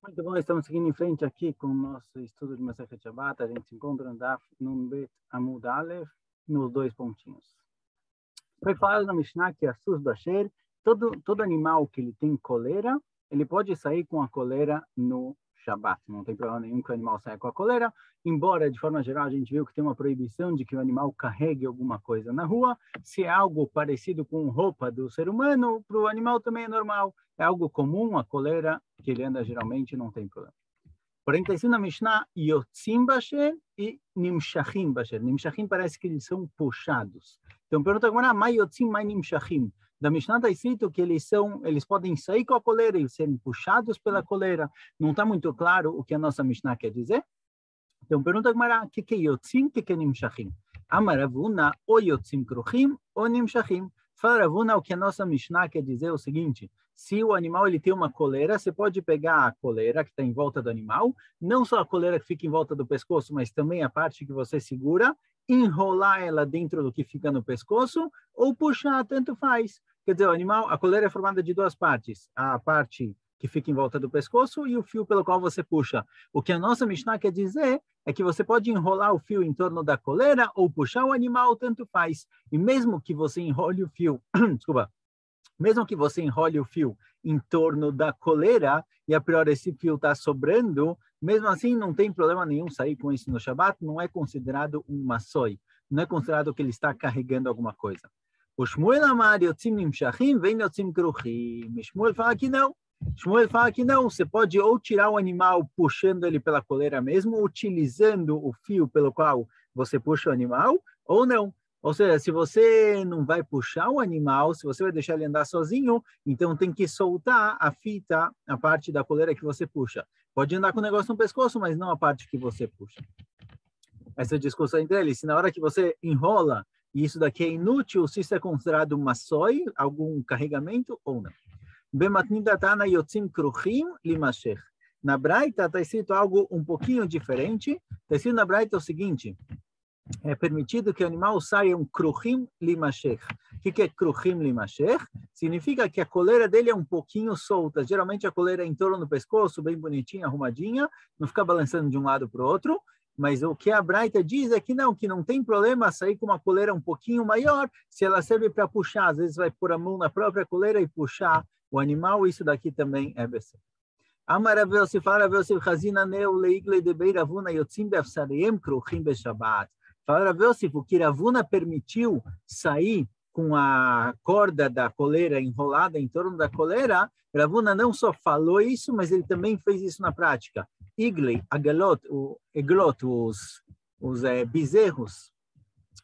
Muito bom, estamos seguindo em frente aqui com o nosso estudo de Masechet Shabbat. A gente se encontra no Daf Nun Bet Amud Aleph, nos dois pontinhos. Foi falado na Mishnah que Assus Basher, todo animal que ele tem coleira, ele pode sair com a coleira no Shabbat. Não tem problema nenhum que o animal saia com a coleira, embora, de forma geral, a gente viu que tem uma proibição de que o animal carregue alguma coisa na rua. Se é algo parecido com roupa do ser humano, para o animal também é normal. É algo comum, a coleira que ele anda geralmente não tem problema. Porém, está escrito na Mishnah, Yotzim Basher e Nimshachim Basher. Nimshachim parece que eles são puxados. Então, pergunta agora, Mai Yotzim, Mai Nimshachim. Da Mishnah está escrito que eles podem sair com a coleira e serem puxados pela coleira. Não está muito claro o que a nossa Mishnah quer dizer. Então, pergunta agora, o que é Yotzim, o que é Nimshachim? Amaravuna, ou Yotzim Kruchim, ou Nimshachim. Fala, Ravuna, o que a nossa Mishnah quer dizer é o seguinte: se o animal ele tem uma coleira, você pode pegar a coleira que está em volta do animal, não só a coleira que fica em volta do pescoço, mas também a parte que você segura, enrolar ela dentro do que fica no pescoço, ou puxar, tanto faz. Quer dizer, o animal, a coleira é formada de duas partes, a parte que fica em volta do pescoço e o fio pelo qual você puxa. O que a nossa Mishnah quer dizer é que você pode enrolar o fio em torno da coleira ou puxar o animal, tanto faz. E mesmo que você enrole o fio, desculpa, mesmo que você enrole o fio em torno da coleira, e a priori esse fio está sobrando, mesmo assim não tem problema nenhum sair com isso no Shabbat, não é considerado um maçoi, não é considerado que ele está carregando alguma coisa. O Shmuel amar yotzim nimshachim, vem yotzim kruchim. Shmuel fala que não. Shmuel fala que não, você pode ou tirar o animal puxando ele pela coleira mesmo, utilizando o fio pelo qual você puxa o animal, ou não. Ou seja, se você não vai puxar o animal, se você vai deixar ele andar sozinho, então tem que soltar a fita, a parte da coleira que você puxa. Pode andar com o negócio no pescoço, mas não a parte que você puxa. Essa discussão entre eles, se na hora que você enrola, e isso daqui é inútil, se isso é considerado uma soi, algum carregamento ou não. Na Braita está escrito algo um pouquinho diferente. Está escrito na Braita o seguinte: é permitido que o animal saia um kruchim limashech. O que é kruchim limashech? Significa que a coleira dele é um pouquinho solta. Geralmente a coleira é em torno do pescoço, bem bonitinha, arrumadinha, não fica balançando de um lado para o outro. Mas o que a Braita diz é que não tem problema sair com uma coleira um pouquinho maior, se ela serve para puxar. Às vezes vai pôr a mão na própria coleira e puxar o animal, isso daqui também é besteira. Amaravel se fala, Ravel se chazina neu leigle de beiravuna yotzim beafsareem kruchim beshabat. Fala, Ravel se o que Ravuna permitiu sair com a corda da coleira enrolada em torno da coleira, Ravuna não só falou isso, mas ele também fez isso na prática. Iglei, agalot, os bezerros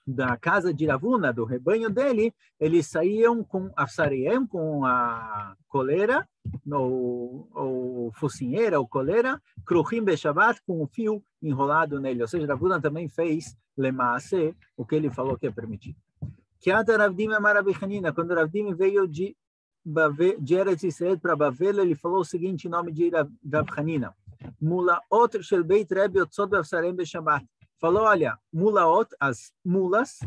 da casa de Ravuna, do rebanho dele, eles saíam com a sariem, com a coleira, ou focinheira, ou coleira, kruchim beshabat, com o fio enrolado nele. Ou seja, Ravuna também fez lemaase, o que ele falou que é permitido. Kiata Ravdim amar Rabi Hanina, quando Ravdim veio de Eretz Israel para Bavel, ele falou o seguinte em nome de Rabi Hanina: Mulaot shel beit Rebbe yotzot beafsarem beshabat. Falou, olha, mulaot, as mulas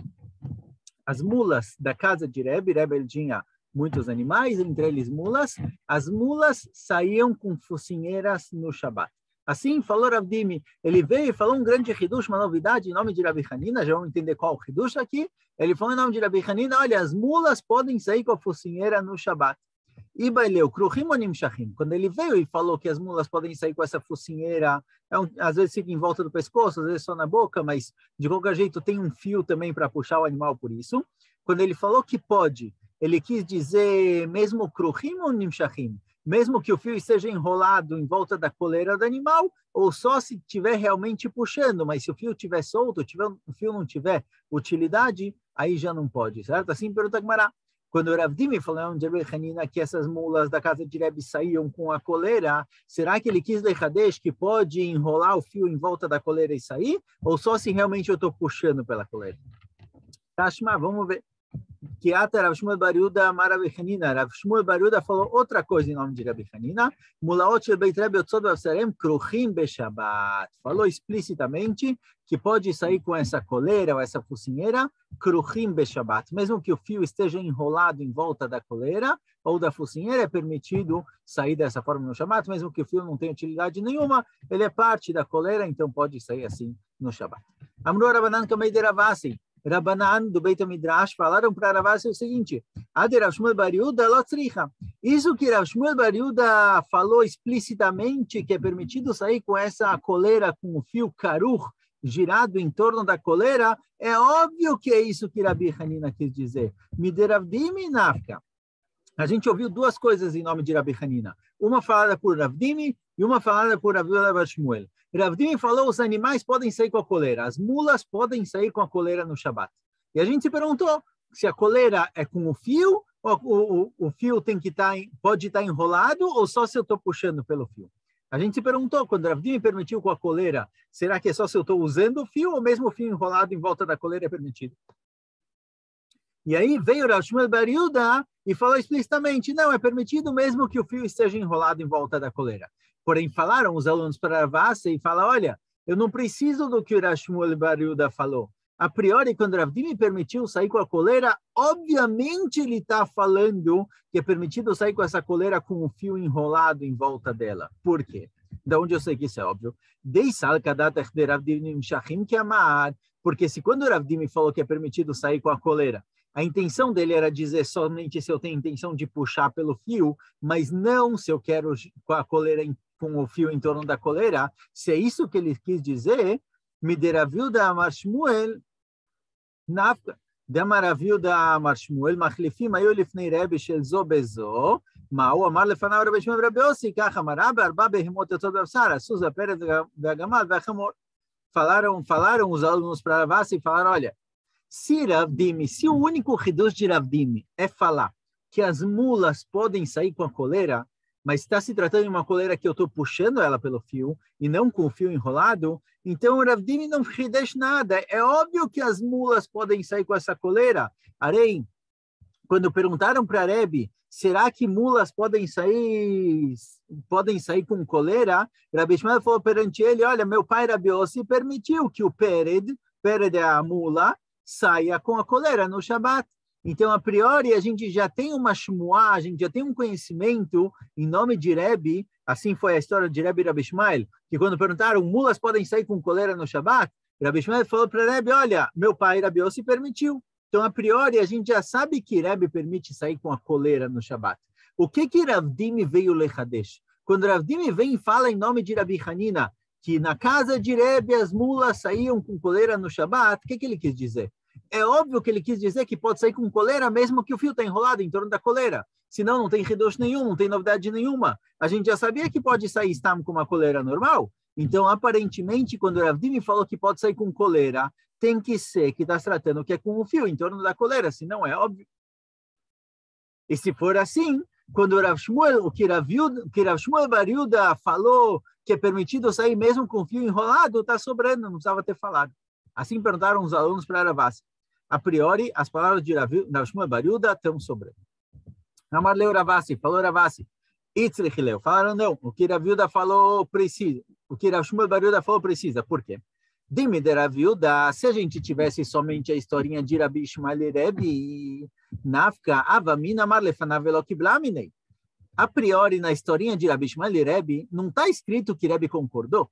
da casa de Rebbe ele tinha muitos animais, entre eles mulas, as mulas saíam com focinheiras no Shabat. Assim, falou Ravdimi, ele veio e falou um grande hidush, uma novidade em nome de Rabi Hanina, já vamos entender qual o hidush aqui. Ele falou em nome de Rabi Hanina, olha, as mulas podem sair com a focinheira no Shabat. Quando ele veio e falou que as mulas podem sair com essa focinheira, às vezes fica em volta do pescoço, às vezes só na boca, mas de qualquer jeito tem um fio também para puxar o animal por isso. Quando ele falou que pode, ele quis dizer mesmo kruchim ou nimshachim? Mesmo que o fio esteja enrolado em volta da coleira do animal, ou só se estiver realmente puxando, mas se o fio estiver solto, o fio não tiver utilidade, aí já não pode, certo? Assim pergunta Gmará. Quando o Ravdimi falou de Rabi Hanina que essas mulas da casa de Rebbe saíam com a coleira, será que ele quis lechadesh que pode enrolar o fio em volta da coleira e sair? Ou só se realmente eu estou puxando pela coleira? Tashma, vamos ver. Kiata Rav Shmuel bar Yehuda amar Rabi Hanina. Rav Shmuel bar Yehuda falou outra coisa em nome de Rabi Hanina. Mulaot shel beit Rebbe yotzot beafsarem kruchim beshabat. Falou explicitamente que pode sair com essa coleira ou essa focinheira, kruchim beshabat. Mesmo que o fio esteja enrolado em volta da coleira, ou da focinheira, é permitido sair dessa forma no Shabat, mesmo que o fio não tenha utilidade nenhuma, ele é parte da coleira, então pode sair assim no Shabat. Amru Rabanan Kamei de Ravasi. Rabanan do Beit HaMidrash falaram para Ravasi o seguinte: Ade Rav Shmuel bar Yehuda lo tzricha. Isso que Rav Shmuel bar Yehuda falou explicitamente que é permitido sair com essa coleira com o fio karuch girado em torno da coleira, é óbvio que é isso que Rabi Hanina quis dizer. Mideravdimi nafka. A gente ouviu duas coisas em nome de Rabi Hanina. Uma falada por Ravdimi e uma falada por Rav Bar Shmuel. Ravdimi falou: os animais podem sair com a coleira, as mulas podem sair com a coleira no Shabat. E a gente se perguntou se a coleira é com o fio, ou o fio tem que pode estar enrolado, ou só se eu estou puxando pelo fio. A gente se perguntou, quando Ravdimi permitiu com a coleira, será que é só se eu estou usando o fio, ou mesmo o fio enrolado em volta da coleira é permitido? E aí veio Rav Shmuel bar Yehuda e falou explicitamente: não, é permitido mesmo que o fio esteja enrolado em volta da coleira. Porém, falaram os alunos para Ravasi e falaram: olha, eu não preciso do que o Rav Shmuel bar Yehuda falou. A priori, quando Ravdimi permitiu sair com a coleira, obviamente ele está falando que é permitido sair com essa coleira com o fio enrolado em volta dela. Por quê? Da onde eu sei que isso é óbvio? Porque se quando o Ravdimi falou que é permitido sair com a coleira, a intenção dele era dizer somente se eu tenho intenção de puxar pelo fio, mas não se eu quero com a coleira com o fio em torno da coleira. Se é isso que ele quis dizer, Mideraviu da Amar Shmuel, Nafka, Damaraviu da Amar Shmuel, Machlifim ayu lifnei Rebbe shel zo bezo, Ma'u amar lefanav Rebbe Shmuel Rebbe Yossi, kach amar Arba behemot yotzot b'avsar, Susa Peret v'agamal v'achamor. Falaram os alunos para Ravasi e falaram: olha, se o único reduz de Ravdimi é falar que as mulas podem sair com a coleira, mas está se tratando de uma coleira que eu estou puxando ela pelo fio e não com o fio enrolado, então o Ravdimi não reduz nada. É óbvio que as mulas podem sair com essa coleira. Arei, quando perguntaram para Rebbe, será que mulas podem sair com coleira? Rabi Shmuel falou perante ele: olha, meu pai Rabi Yossi permitiu que o Pered é a mula, saia com a coleira no Shabat. Então, a priori, a gente já tem uma shmuá, a gente já tem um conhecimento em nome de Rebbe. Assim foi a história de Rebbe e Rabi Shmuel, que quando perguntaram, mulas podem sair com coleira no Shabat? Rabi Shmuel falou para Rebbe: olha, meu pai Rabi Yossi permitiu. Então, a priori, a gente já sabe que Rebbe permite sair com a coleira no Shabat. O que Ravdimi veio lechadesh? Quando Ravdimi vem e fala em nome de Rabi Hanina, que na casa de Rebbe as mulas saíam com coleira no Shabat, o que ele quis dizer? É óbvio que ele quis dizer que pode sair com coleira mesmo que o fio está enrolado em torno da coleira. Senão não tem redosh nenhum, não tem novidade nenhuma. A gente já sabia que pode sair stam com uma coleira normal. Então, aparentemente, quando o Ravdimi falou que pode sair com coleira, tem que ser que está se tratando que é com o fio em torno da coleira, senão é óbvio. E se for assim, quando o Rav Shmuel, o que Rav Shmuel bar Yehuda falou que é permitido sair mesmo com o fio enrolado, está sobrando, não precisava ter falado. Assim perguntaram os alunos para Ravasi. A priori, as palavras de Rav Shmuel bar Yehuda estão sobrando. Amar leu Ravasi, falou Ravasi. Itzrich leu, falaram não, o que Rav Yehuda falou precisa. O que Rav Shmuel bar Yehuda falou precisa. Por quê? Dime de Rav Yehuda, se a gente tivesse somente a historinha de Rabi Shmuel e Rebbe, Nafka, Avamina, Marlefanav Elok Blaminei. A priori, na historinha de Rabi Shmuel e Rebbe, não está escrito que Rebbe concordou.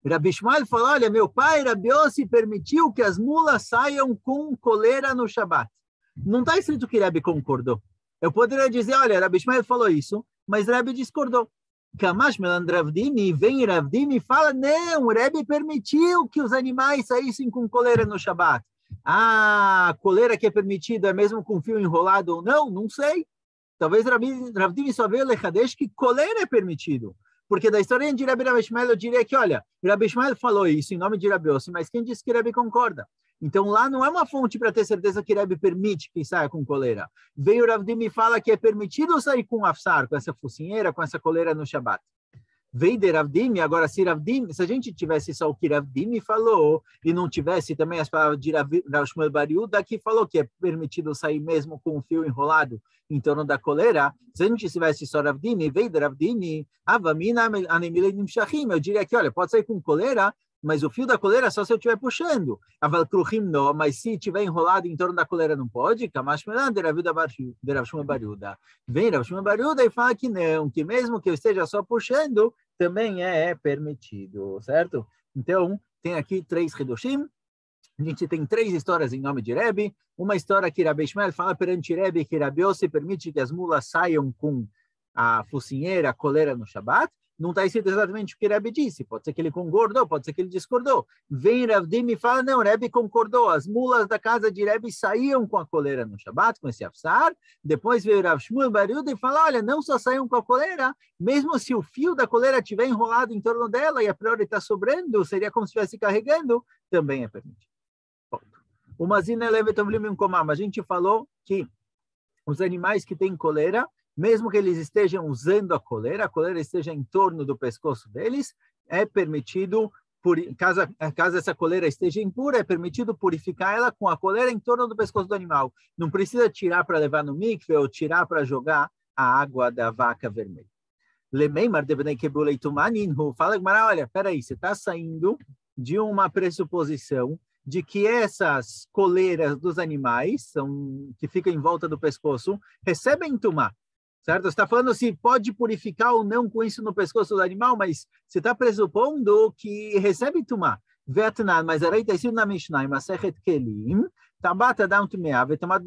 Rabi Shmuel falou: olha, meu pai, Rabi Yossi, permitiu que as mulas saiam com coleira no Shabat. Não está escrito que Rebbe concordou. Eu poderia dizer: olha, Rabi Shmuel falou isso, mas Rebbe discordou. Kamash Meland Ravdimi, vem Ravdimi e fala: não, Rebbe permitiu que os animais saíssem com coleira no Shabat. Ah, coleira que é permitida é mesmo com fio enrolado ou não? Não sei. Talvez Ravdimi só veio lechadesh que coleira é permitido. Porque da história de Rabi Shmuel eu diria que, olha, Rabi Shmuel falou isso em nome de Rabi Yossi, mas quem disse que Rebbe concorda? Então lá não é uma fonte para ter certeza que Rebbe permite que saia com coleira. Veio Ravdimi e fala que é permitido sair com afsar, com essa focinheira, com essa coleira no Shabat. Veio de Ravdimi, agora se a gente tivesse só o que Ravdimi falou e não tivesse também as palavras de Rav Shmuel bar Yehuda, que falou que é permitido sair mesmo com o fio enrolado em torno da coleira, se a gente tivesse só Ravdimi, veio de Ravdimi, Avamina Anemile Nimshachim, eu diria que, olha, pode sair com coleira mas o fio da coleira é só se eu estiver puxando. Aval kruhim não, mas se estiver enrolado em torno da coleira não pode. Kamash melan de Rav Shmuel bar Yehuda. Vem Rav Shmuel bar Yehuda e fala que não, que mesmo que eu esteja só puxando, também é permitido, certo? Então, tem aqui 3 Hidushim. A gente tem 3 histórias em nome de Rebbe. Uma história que Rabbi Ishmael fala perante Rebbe que Rabbi Yossi permite que as mulas saiam com a focinheira, a coleira no Shabat. Não está escrito exatamente o que Rebbe disse. Pode ser que ele concordou, pode ser que ele discordou. Vem Rav Dimi e fala, não, Rebbe concordou. As mulas da casa de Rebbe saíam com a coleira no Shabat, com esse afsar. Depois veio Rav Shmuel bar Yehuda e fala, olha, não só saíam com a coleira, mesmo se o fio da coleira estiver enrolado em torno dela e a priori está sobrando, seria como se estivesse carregando, também é permitido. O Mazina Levetovlim Komam, a gente falou que os animais que têm coleira, mesmo que eles estejam usando a coleira esteja em torno do pescoço deles, é permitido, caso essa coleira esteja impura, é permitido purificar ela com a coleira em torno do pescoço do animal. Não precisa tirar para levar no mikve ou tirar para jogar a água da vaca vermelha. Fala, Gmará, olha, peraí, você está saindo de uma pressuposição de que essas coleiras dos animais, que ficam em volta do pescoço, recebem tumá, certo? Você está falando se pode purificar ou não com isso no pescoço do animal, mas você está pressupondo que recebe tumá. Vietnã, mas aí está escrito na Mishnah, Masechet Kelim, Tabat Adam Tumea, Vetamat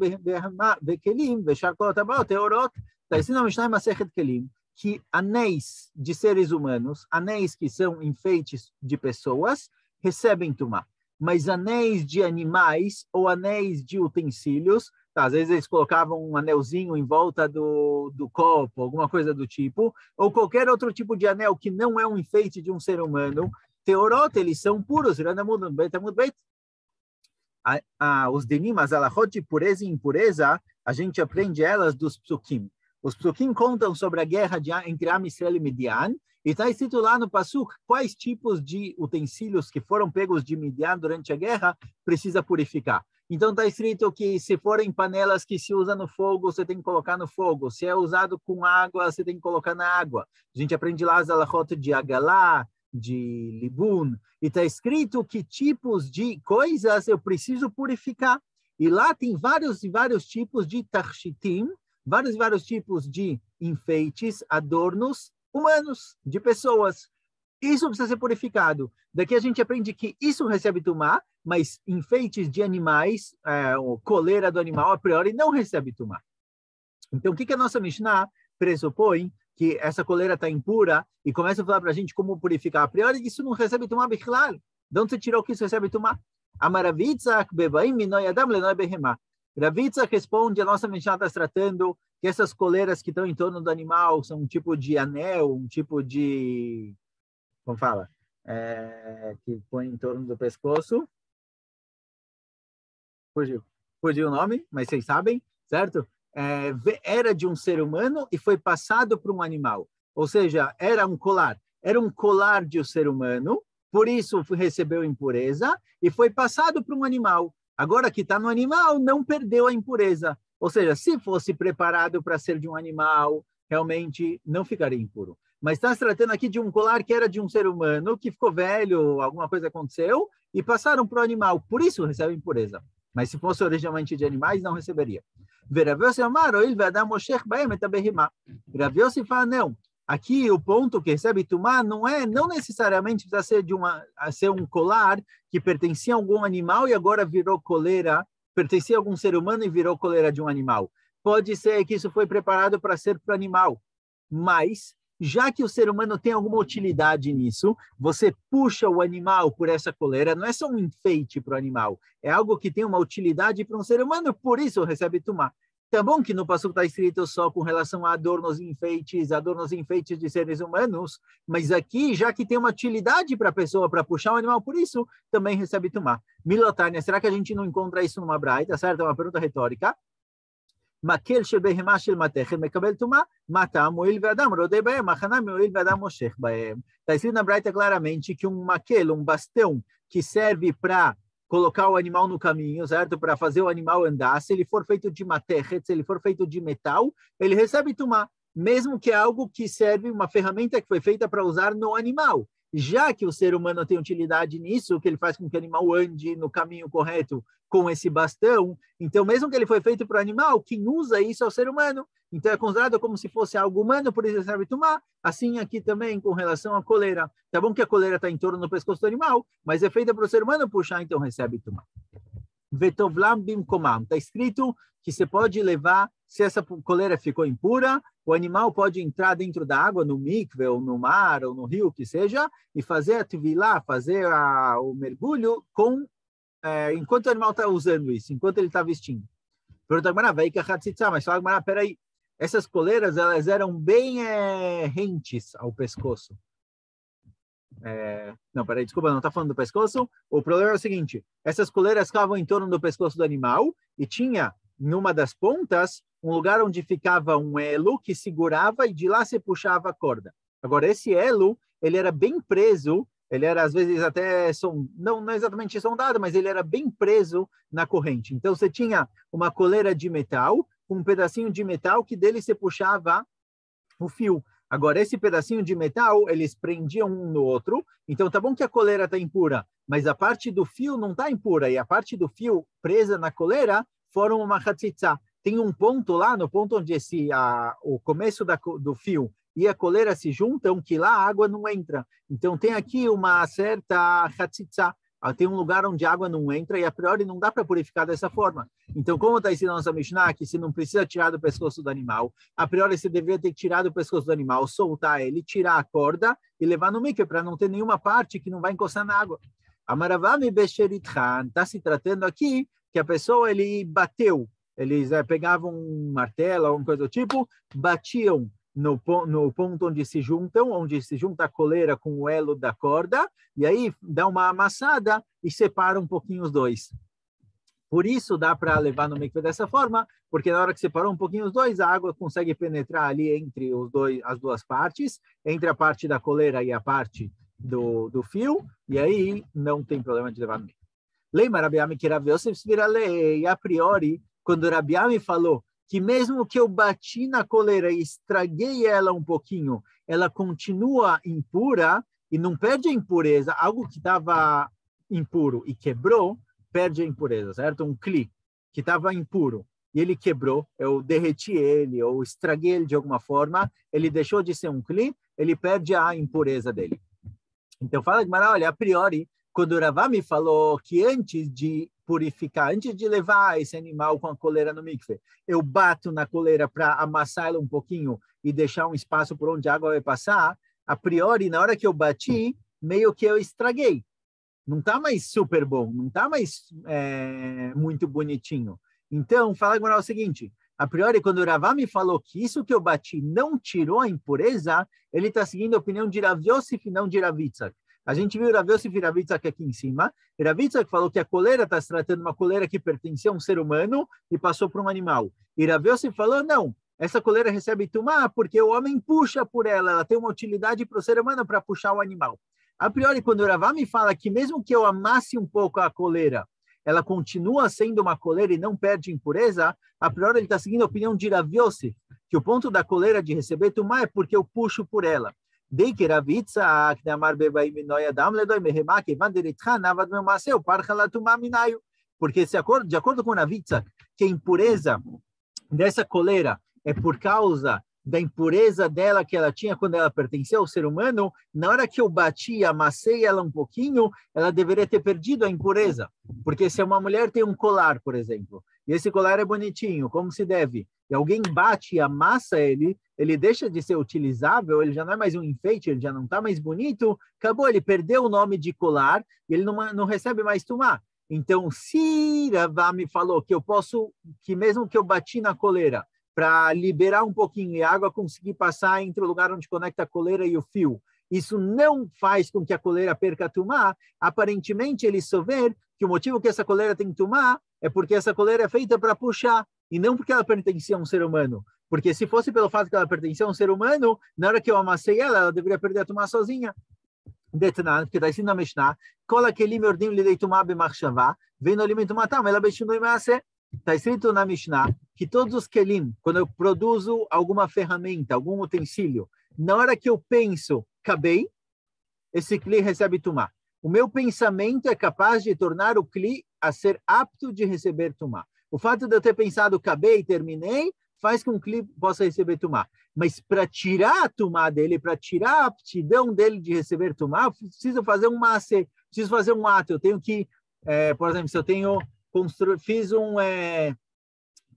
Bekelim, Veshar Kol Tabat Teorot, está escrito na Mishnah, Masechet Kelim, que anéis de seres humanos, anéis que são enfeites de pessoas, recebem tumá. Mas anéis de animais ou anéis de utensílios, tá, às vezes eles colocavam um anelzinho em volta do copo, alguma coisa do tipo, ou qualquer outro tipo de anel que não é um enfeite de um ser humano, teorot, eles são puros. Os denim, as alachot de pureza e impureza, a gente aprende elas dos psukim. Os psukim contam sobre a guerra entre Am Yisrael e Midian, e está escrito lá no Pasuk quais tipos de utensílios que foram pegos de Midian durante a guerra precisa purificar. Então está escrito que se forem panelas que se usa no fogo, você tem que colocar no fogo. Se é usado com água, você tem que colocar na água. A gente aprende lá as alachot de Agalá, de Libun, e está escrito que tipos de coisas eu preciso purificar. E lá tem vários e vários tipos de tarshitim, vários e vários tipos de enfeites, adornos, humanos, de pessoas. Isso precisa ser purificado. Daqui a gente aprende que isso recebe tumá, mas enfeites de animais, coleira do animal, a priori, não recebe tumá. Então, o que a nossa Mishnah pressupõe? Que essa coleira está impura e começa a falar para a gente como purificar. A priori, isso não recebe tumá, bichlal. De onde você tirou que isso recebe tumá? Amaravitzak bebaim minoi adam lenoi behemá. Ravitzak responde, a nossa Mishnah está tratando que essas coleiras que estão em torno do animal são um tipo de anel, um tipo de... Como fala? Que põe em torno do pescoço. Fugiu o nome, mas vocês sabem, certo? Era de um ser humano e foi passado para um animal. Ou seja, era um colar de um ser humano, por isso recebeu impureza e foi passado para um animal. Agora que está no animal, não perdeu a impureza. Ou seja, se fosse preparado para ser de um animal, realmente não ficaria impuro. Mas está se tratando aqui de um colar que era de um ser humano, que ficou velho, alguma coisa aconteceu, e passaram para o animal. Por isso recebe impureza. Mas se fosse originalmente de animais, não receberia. Rav Yossi fala, não. Aqui o ponto que recebe tumá não necessariamente precisa ser um colar que pertencia a algum animal e agora virou coleira, pertencia a algum ser humano e virou coleira de um animal. Pode ser que isso foi preparado para ser para o animal, mas já que o ser humano tem alguma utilidade nisso, você puxa o animal por essa coleira, não é só um enfeite para o animal, é algo que tem uma utilidade para um ser humano, por isso recebe tumá. Tá bom que no Passuco está escrito só com relação a adornos e enfeites de seres humanos, mas aqui, já que tem uma utilidade para a pessoa, para puxar o animal, por isso também recebe tumá. Milotânia, será que a gente não encontra isso numa braita, certo? É uma pergunta retórica. Makel shebehema shel matechet mekabel tumá, matam moil ve'adam rodei baem, machanam moil ve'adam moshech baem. Está escrito na braita claramente que um maquel, um bastão que serve para colocar o animal no caminho, certo? Para fazer o animal andar. Se ele for feito de matechet, se ele for feito de metal, ele recebe tumá, mesmo que é algo que serve, uma ferramenta que foi feita para usar no animal. já que o ser humano tem utilidade nisso, que ele faz com que o animal ande no caminho correto com esse bastão, então mesmo que ele foi feito para o animal, quem usa isso é o ser humano. Então é considerado como se fosse algo humano, por isso serve tomar. Assim aqui também com relação à coleira. Tá bom que a coleira está em torno do pescoço do animal, mas é feita para o ser humano puxar, então recebe tomar. Vetovlam bimkomam. Está escrito que você pode levar, se essa coleira ficou impura, o animal pode entrar dentro da água, no mikve, ou no mar, ou no rio, que seja, e fazer a tevilá, fazer o mergulho enquanto o animal está usando isso, enquanto ele está vestindo. Pergunta agora, vai que a mas fala agora, peraí, essas coleiras, elas eram bem rentes ao pescoço. Não, peraí, desculpa, não está falando do pescoço. O problema é o seguinte, essas coleiras ficavam em torno do pescoço do animal e tinha, numa das pontas, um lugar onde ficava um elo que segurava e de lá se puxava a corda. Agora, esse elo, ele era bem preso, ele era às vezes até, não exatamente sondado, mas ele era bem preso na corrente. Então, você tinha uma coleira de metal, um pedacinho de metal que dele se puxava o fio. Agora, esse pedacinho de metal, eles prendiam um no outro. Então, tá bom que a coleira está impura, mas a parte do fio não está impura. E a parte do fio presa na coleira foram uma hatzitza. Tem um ponto lá, no ponto onde o começo do fio e a coleira se juntam, que lá a água não entra. Então, tem aqui uma certa hatzitza. Tem um lugar onde a água não entra e, a priori, não dá para purificar dessa forma. Então, como está ensinando nossa Mishnah, que se não precisa tirar do pescoço do animal, a priori, você deveria ter que tirar do pescoço do animal, soltar ele, tirar a corda e levar no mikve, para não ter nenhuma parte que não vai encostar na água. Amaravami Besheritchan, está se tratando aqui que a pessoa, ele bateu, eles pegavam um martelo, alguma coisa do tipo, batiam no ponto onde se junta a coleira com o elo da corda, e aí dá uma amassada e separa um pouquinho os dois. Por isso dá para levar no mikve dessa forma, porque na hora que separou um pouquinho os dois, a água consegue penetrar ali entre as duas partes, entre a parte da coleira e a parte do fio, e aí não tem problema de levar no mikve. Lembra, Rabi Ami, que Rabi Yosef vira lei, a priori, quando Rabi Ami falou que mesmo que eu bati na coleira e estraguei ela um pouquinho, ela continua impura e não perde a impureza. Algo que estava impuro e quebrou, perde a impureza, certo? Um cli que estava impuro e ele quebrou, eu derreti ele ou estraguei ele de alguma forma, ele deixou de ser um cli, ele perde a impureza dele. Então fala de Mara, olha, a priori, quando o Ravami falou que antes de purificar, antes de levar esse animal com a coleira no mikve, eu bato na coleira para amassar ela um pouquinho e deixar um espaço por onde a água vai passar, a priori, na hora que eu bati, meio que eu estraguei. Não está mais super bom, não está mais muito bonitinho. Então, fala agora o seguinte, a priori, quando o Ravami falou que isso que eu bati não tirou a impureza, ele está seguindo a opinião de Rav Yosef e não de Rav Yitzhak. A gente viu Rav Yosef e Rav Yitzhak aqui em cima. Rav Yitzhak falou que a coleira está se tratando de uma coleira que pertencia a um ser humano e passou para um animal. E Rav Yosef falou, não, essa coleira recebe tumá porque o homem puxa por ela, ela tem uma utilidade para o ser humano para puxar o animal. A priori, quando o Ravami fala que mesmo que eu amasse um pouco a coleira, ela continua sendo uma coleira e não perde impureza, a priori ele está seguindo a opinião de Rav Yosef, que o ponto da coleira de receber tumá é porque eu puxo por ela. Porque de acordo com Rav Yitzhak, que a impureza dessa coleira é por causa da impureza dela que ela tinha quando ela pertencia ao ser humano, na hora que eu bati e amassei ela um pouquinho, ela deveria ter perdido a impureza. Porque se uma mulher tem um colar, por exemplo, e esse colar é bonitinho, como se deve, e alguém bate e amassa ele, ele deixa de ser utilizável, ele já não é mais um enfeite, ele já não está mais bonito, acabou, ele perdeu o nome de colar e ele não recebe mais tumá. Então, se Ravami falou que mesmo que eu bati na coleira, para liberar um pouquinho e a água conseguir passar entre o lugar onde conecta a coleira e o fio, isso não faz com que a coleira perca tumá, aparentemente ele souber que o motivo que essa coleira tem tumá é porque essa coleira é feita para puxar, e não porque ela pertencia a um ser humano. Porque se fosse pelo fato que ela pertencia a um ser humano, na hora que eu amassei ela, ela deveria perder a tumá sozinha. Detanan, porque está escrito na Mishnah, Kol hakelim yordim lidei tumá b'machshavá, veino alimento matam, ela b'shinui ma'aseh. Está escrito na Mishnah que todos os kelim, quando eu produzo alguma ferramenta, algum utensílio, na hora que eu penso, acabei, esse Kli recebe Tumá. O meu pensamento é capaz de tornar o Kli a ser apto de receber Tumá. O fato de eu ter pensado, acabei e terminei, faz com que o Kli possa receber Tumá. Mas para tirar a Tumá dele, para tirar a aptidão dele de receber Tumá, eu preciso fazer um maase, preciso fazer um ato. Eu tenho que, por exemplo, se eu fiz um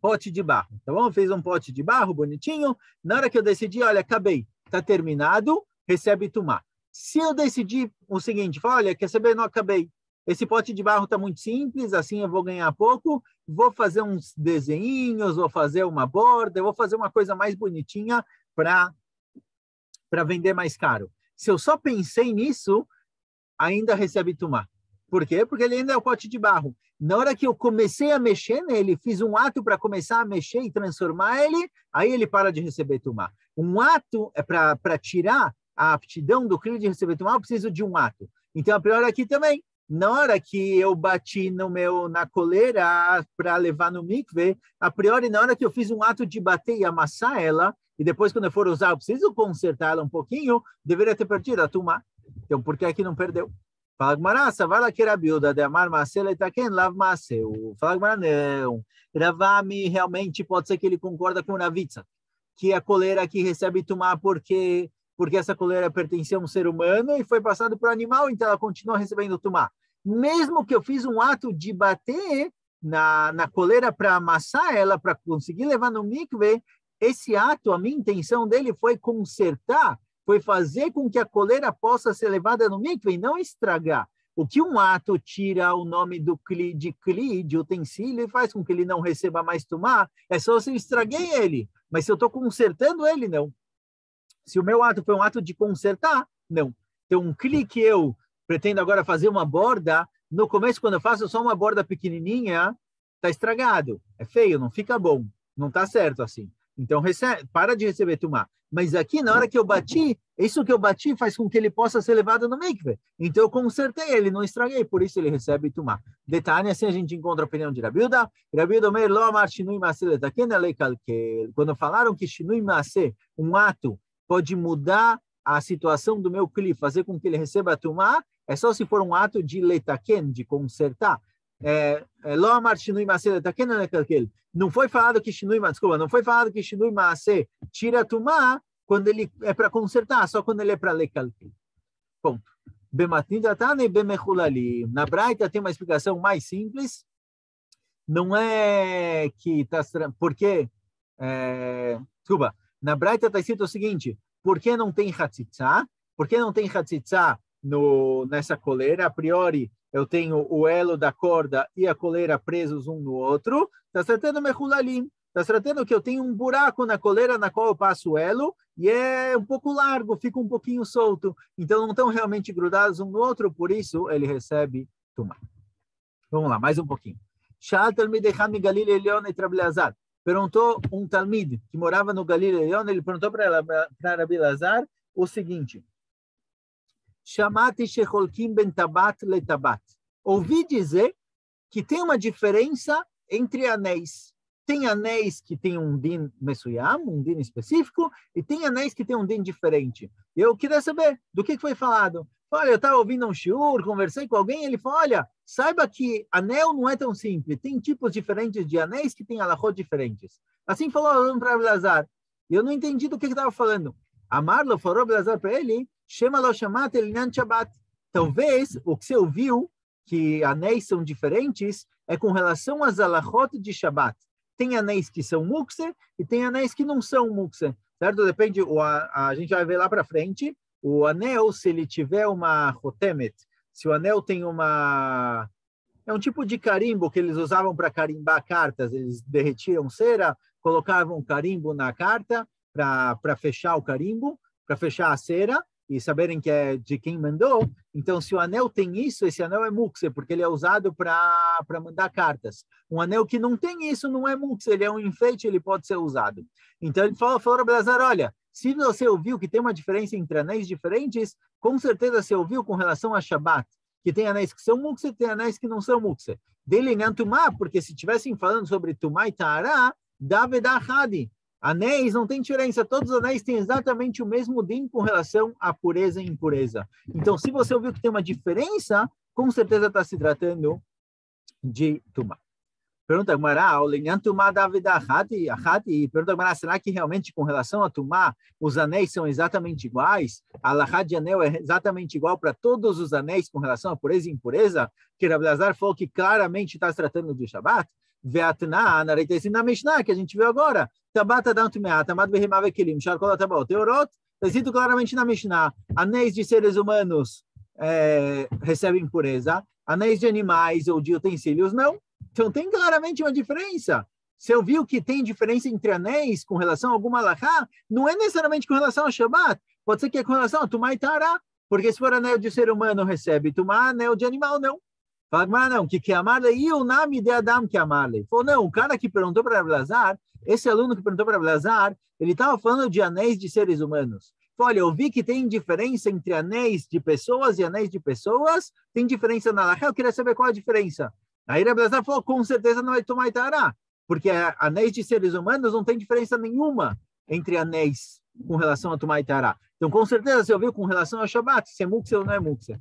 pote de barro, tá bom? Eu fiz um pote de barro bonitinho, na hora que eu decidi, olha, acabei, está terminado, recebe Tumá. Se eu decidir o seguinte, olha, quer saber, não acabei, esse pote de barro está muito simples, assim eu vou ganhar pouco, vou fazer uns desenhinhos, vou fazer uma borda, eu vou fazer uma coisa mais bonitinha para vender mais caro. Se eu só pensei nisso, ainda recebe Tumá. Por quê? Porque ele ainda é o pote de barro. Na hora que eu comecei a mexer nele, fiz um ato para começar a mexer e transformar ele, aí ele para de receber Tumá. Um ato é para tirar a aptidão do Kli de receber Tumá, eu preciso de um ato. Então, a priori aqui também, na hora que eu bati na coleira para levar no mikve, a priori, na hora que eu fiz um ato de bater e amassar ela, e depois, quando eu for usar, eu preciso consertar ela um pouquinho, deveria ter perdido a Tumá. Então, por que aqui não perdeu? Fala Gmará, Savala que Rabiuda de Amar Maaseh Letaken Lav Maaseh. Fala Gmará, não. Ravami realmente pode ser que ele concorda com Ravitsa, que a coleira aqui recebe Tumá porque essa coleira pertencia a um ser humano e foi passado para o animal, então ela continua recebendo Tumá. Mesmo que eu fiz um ato de bater na coleira para amassar ela, para conseguir levar no mikve, esse ato, a minha intenção dele foi consertar, foi fazer com que a coleira possa ser levada no mikve e não estragar. O que um ato tira o nome do Kli, de utensílio, e faz com que ele não receba mais Tumá, é só se eu estraguei ele. Mas se eu estou consertando ele, não. Se o meu ato foi um ato de consertar, não. Então, um Kli que eu pretendo agora fazer uma borda, no começo, quando eu faço só uma borda pequenininha, está estragado, é feio, não fica bom, não está certo assim. Então, para de receber Tumá. Mas aqui, na hora que eu bati, isso que eu bati faz com que ele possa ser levado no mikve. Então, eu consertei ele, não estraguei, por isso ele recebe Tumá. Detalhe, assim a gente encontra a opinião de Rabiuda. Rabiuda, quando falaram que Shinui Maaseh, um ato, pode mudar a situação do meu Kli, fazer com que ele receba Tumá, é só se for um ato de letaken, de consertar. Não foi falado que Shinui Maaseh tira Tumá quando ele é para consertar, só quando ele é para lekalkel. Ponto. Na Braita tem uma explicação mais simples. Não é que está... Porque... Desculpa. Na Braita está escrito o seguinte: por que não tem Hatzitza? Por que não tem Hatzitza nessa coleira? A priori, eu tenho o elo da corda e a coleira presos um no outro. Está tratando Mechulalim. Está tratando que eu tenho um buraco na coleira na qual eu passo o elo e é um pouco largo, fica um pouquinho solto. Então, não estão realmente grudados um no outro, por isso ele recebe Tumá. Vamos lá, mais um pouquinho. Sha'al Talmid Echad mi Galil Elyon et Rabi Elazar. Perguntou um Talmid que morava no Galil Elyon, ele perguntou para Rabi Elazar o seguinte: Shamati shecholkim ben tabat le tabat. Ouvi dizer que tem uma diferença entre anéis. Tem anéis que tem um din mesuyam, um din específico, e tem anéis que tem um din diferente. Eu queria saber do que foi falado. Olha, eu estava ouvindo um shiur, conversei com alguém, ele falou, olha, saiba que anel não é tão simples, tem tipos diferentes de anéis que tem alahot diferentes. Assim falou para Elazar. E eu não entendi do que estava falando. Amarlo falou Elazar para ele, Shema lo shamat elinan Shabbat. Talvez o que você ouviu, que anéis são diferentes, é com relação às alahot de Shabbat. Tem anéis que são mukse e tem anéis que não são mukse, certo? Depende, a gente vai ver lá para frente, o anel, se ele tiver uma rotemet, se o anel tem é um tipo de carimbo que eles usavam para carimbar cartas, eles derretiam cera, colocavam carimbo na carta para fechar o carimbo, para fechar a cera, e saberem que é de quem mandou. Então, se o anel tem isso, esse anel é mukse, porque ele é usado para mandar cartas. Um anel que não tem isso não é mukse, ele é um enfeite, ele pode ser usado. Então, ele falou para Elazar, olha, se você ouviu que tem uma diferença entre anéis diferentes, com certeza você ouviu com relação a Shabbat, que tem anéis que são mukse, tem anéis que não são mukse. Dele não Tumá, porque se estivessem falando sobre Tumá e Ta'ará, Davedá Hadi. Anéis não tem diferença, todos os anéis têm exatamente o mesmo din com relação à pureza e impureza. Então, se você ouviu que tem uma diferença, com certeza está se tratando de tumá. Pergunta Gmará, Lenhan tumá davida achati. Pergunta Gmará, será que realmente com relação a tumá, os anéis são exatamente iguais? A alahá de anel é exatamente igual para todos os anéis com relação a pureza e impureza? Que Rabi Elazar falou que claramente está se tratando de Shabat. Veatna, na Mishnah, que a gente viu agora. Tabat adam tumeá, tamat behemá vekelim, sharkol atabot, teorot. Está escrito claramente na Mishnah, anéis de seres humanos recebem impureza, anéis de animais ou de utensílios não. Então tem claramente uma diferença. Se eu viu que tem diferença entre anéis com relação a alguma alahá, não é necessariamente com relação a Shabat, pode ser que é com relação a tumá e tará, porque se for anel de ser humano recebe tumá, anel de animal não. Fala, mas não, que amarle e o nome de Adam que amarle. Falou, não, o cara que perguntou para Rabi Elazar, esse aluno que perguntou para Rabi Elazar, ele estava falando de anéis de seres humanos. Falou, olha, eu vi que tem diferença entre anéis de pessoas e anéis de pessoas, tem diferença na alahá, eu queria saber qual a diferença. Aí Rabi Elazar falou, com certeza não é tumá e tará, porque anéis de seres humanos não tem diferença nenhuma entre anéis com relação a tumá e tará. Então, com certeza, você ouviu com relação a Shabat, se é mukse ou não é mukse.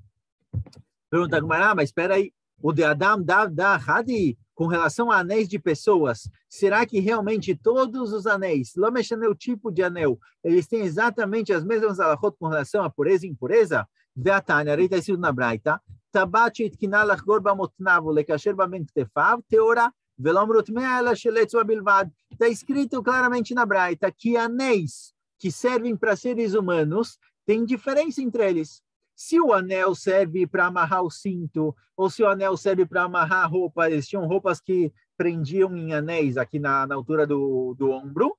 Pergunta Gmará, mas espera aí, o de Adam da Hadi, com relação a anéis de pessoas, será que realmente todos os anéis, não mexendo o tipo de anel, eles têm exatamente as mesmas alahot com relação a pureza e impureza? Veatanya, aí está escrito na Braita, tabat itkina lachgor bamotnavu lekasher baben ktefav teora velomrut me'ela sheletzua bilvad. Está escrito claramente na Braita que anéis que servem para seres humanos têm diferença entre eles. Se o anel serve para amarrar o cinto, ou se o anel serve para amarrar a roupa, eles tinham roupas que prendiam em anéis aqui na altura do ombro,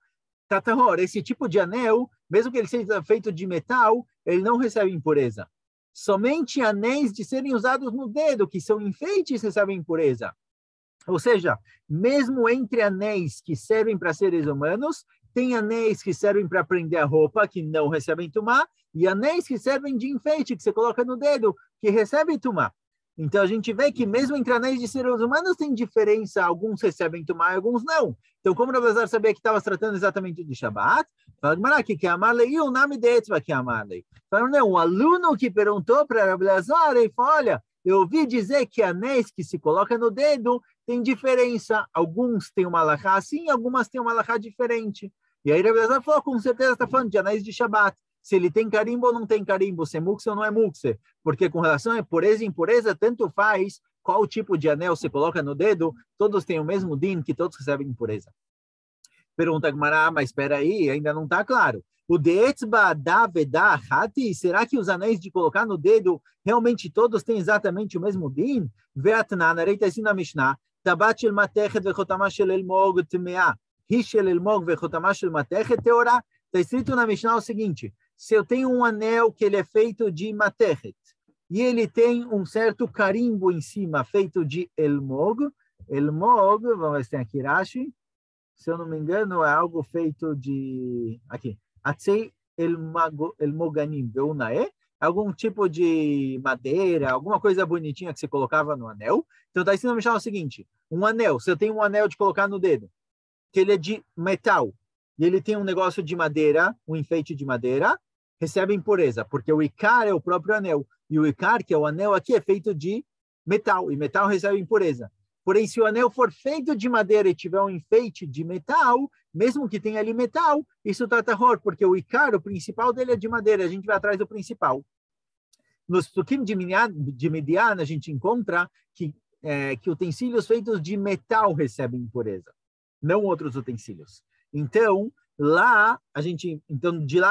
Tatahor, esse tipo de anel, mesmo que ele seja feito de metal, ele não recebe impureza. Somente anéis de serem usados no dedo, que são enfeites, recebem impureza. Ou seja, mesmo entre anéis que servem para seres humanos, tem anéis que servem para prender a roupa, que não recebem tumá, e anéis que servem de enfeite, que você coloca no dedo, que recebem tumá. Então, a gente vê que mesmo entre anéis de seres humanos tem diferença, alguns recebem tumá e alguns não. Então, como o Rabi Elazar sabia que estava se tratando exatamente de Shabat, fala que amarlei e o nome de etzva que amarlei. Fala, não, o aluno que perguntou para Rabi Elazar, ele falou, olha, eu ouvi dizer que anéis que se coloca no dedo tem diferença. Alguns têm uma alahá assim, algumas têm uma alahá diferente. E aí Rabi Elazar falou, com certeza está falando de anéis de Shabat. Se ele tem carimbo ou não tem carimbo, se é mukse ou não é mukse. Porque com relação a pureza e impureza, tanto faz qual tipo de anel você coloca no dedo, todos têm o mesmo din, que todos recebem impureza. Pergunta Gmará, mas espera aí, ainda não está claro. O de etzba da veda hati, será que os anéis de colocar no dedo, realmente todos têm exatamente o mesmo din? Veatnan, está assim na Mishnah, tabat shel matechet vechotama shel elmog tmea, hi shel elmog vechotama shel matechet teorá. Está escrito na Mishnah o seguinte, se eu tenho um anel que ele é feito de matechet, e ele tem um certo carimbo em cima, feito de elmog, vamos ver se tem aqui Rashi, se eu não me engano, é algo feito de, aqui, atzei elmoganim, veunae, algum tipo de madeira, alguma coisa bonitinha que você colocava no anel. Então está escrito na Mishnah o seguinte, um anel, se eu tenho um anel de colocar no dedo, que ele é de metal, e ele tem um negócio de madeira, um enfeite de madeira, recebe impureza, porque o Icar é o próprio anel, e o Icar, que é o anel aqui, é feito de metal, e metal recebe impureza. Porém, se o anel for feito de madeira e tiver um enfeite de metal, mesmo que tenha ali metal, isso está tahor, porque o Icar, o principal dele é de madeira, a gente vai atrás do principal. Nos Psukim de Midian, a gente encontra que utensílios feitos de metal recebem impureza, não outros utensílios. Então, de lá a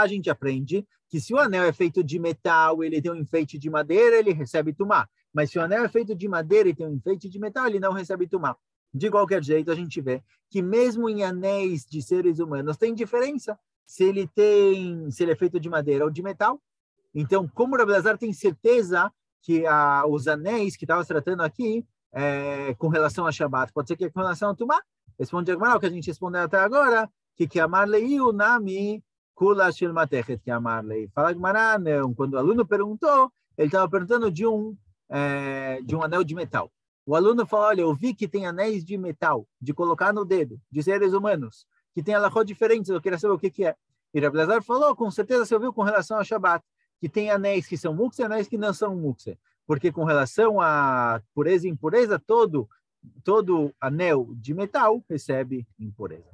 gente aprende que se o anel é feito de metal, ele tem um enfeite de madeira, ele recebe tumá. Mas se o anel é feito de madeira e tem um enfeite de metal, ele não recebe tumá. De qualquer jeito, a gente vê que mesmo em anéis de seres humanos tem diferença se ele é feito de madeira ou de metal. Então, como o Rabi Elazar tem certeza que os anéis que estava se tratando aqui com relação a Shabat, pode ser que é com relação a tumá? Responde Agmará, o que a gente respondeu até agora, que amarlei o nami kula shel matechet que amarlei. Fala Agmará, não. Quando o aluno perguntou, ele estava perguntando de um anel de metal. O aluno falou, olha, eu vi que tem anéis de metal, de colocar no dedo, de seres humanos, que tem alahot diferentes, eu queria saber o que é. E Rabi Elazar falou, com certeza você ouviu com relação ao Shabat, que tem anéis que são mukse e anéis que não são mukse. Porque com relação a pureza e impureza, todo anel de metal recebe impureza.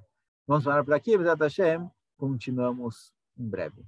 Vamos parar por aqui, Bezat Hashem, continuamos em breve.